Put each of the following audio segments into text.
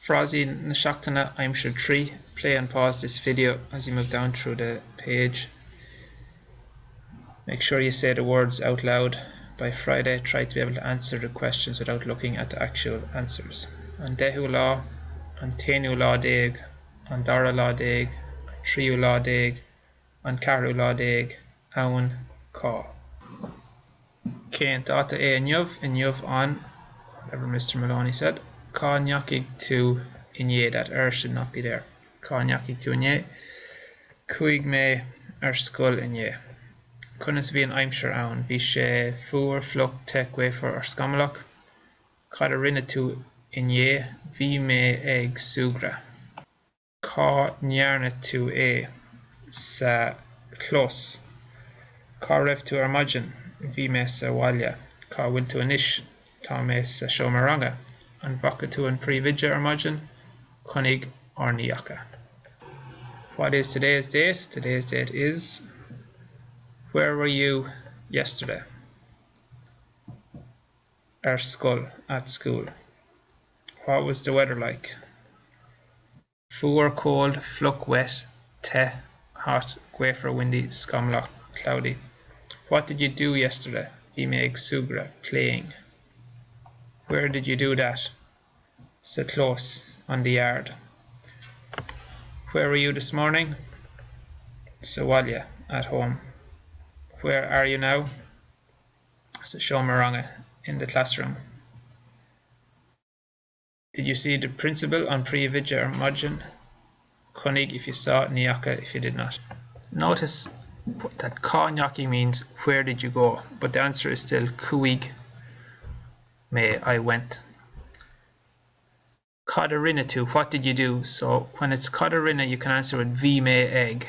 Frosty Nashaktana Aimsir 3. Play and pause this video as you move down through the page. Make sure you say the words out loud. By Friday, try to be able to answer the questions without looking at the actual answers. An dehu lá, an téanú lá déag, an dara lá déag, an tríú lá déag, an ceathrú lá déag, abhainn cá. Cén dáta é inniuh on, whatever Mr. Maloney said. Cá neachig tú inné, that should not be there. Cá neachig tú inné. Cuig mé scoil inné. Conas bhí an aimsir ann, bhí sé fuair fluch te gcuéifear ar scamalach. Cad a rinne tú inné, bhí mé ag suagra. Cá nearna tú é sa chlós. Cá raibh tú ar maidin, bhí mé sa bhaile. Cá bhfuil tú anois, tá mé sa seomarainge. An bhaca tú an príomhide ar maidin, chunig ornaíocha. What is today's date? Today's date is... Where were you yesterday? Ar scoil, at school. What was the weather like? Fuair cold, fluch wet, te hot, gcuéifear windy, scamlach cloudy. What did you do yesterday? Bhí mé ag suagra, playing. Where did you do that? Sa close, on the yard. Where were you this morning? Sa bhaile, at home. Where are you now? Sa seomarainge, in the classroom. Did you see the principal on príomhide ar maidin? Chunig if you saw, níocha if you did not. Notice that cá neachig means where did you go, but the answer is still cuig mé, I went. Cad a rinne tú, what did you do? So when it's cad a rinne, you can answer with bhí mé ag.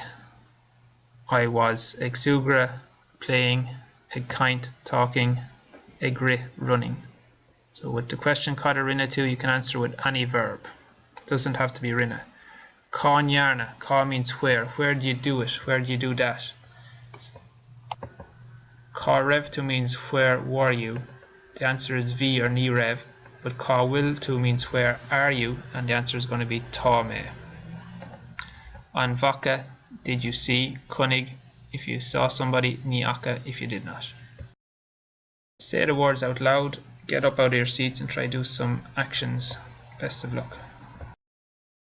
I was ag suagra, playing, ag caint, talking, ag ri, running. So with the question cad a rinne tú, you can answer with any verb. It doesn't have to be rinne. Cá nearna, cá means where. Where do you do it? Where do you do that? Cá raibh tú means where were you? The answer is bhí or ní raibh. But cá bhfuil tú means where are you? And the answer is going to be tá mé. An bhaca, did you see? Chunig, if you saw somebody, níocha if you did not. Say the words out loud, get up out of your seats and try do some actions. Best of luck.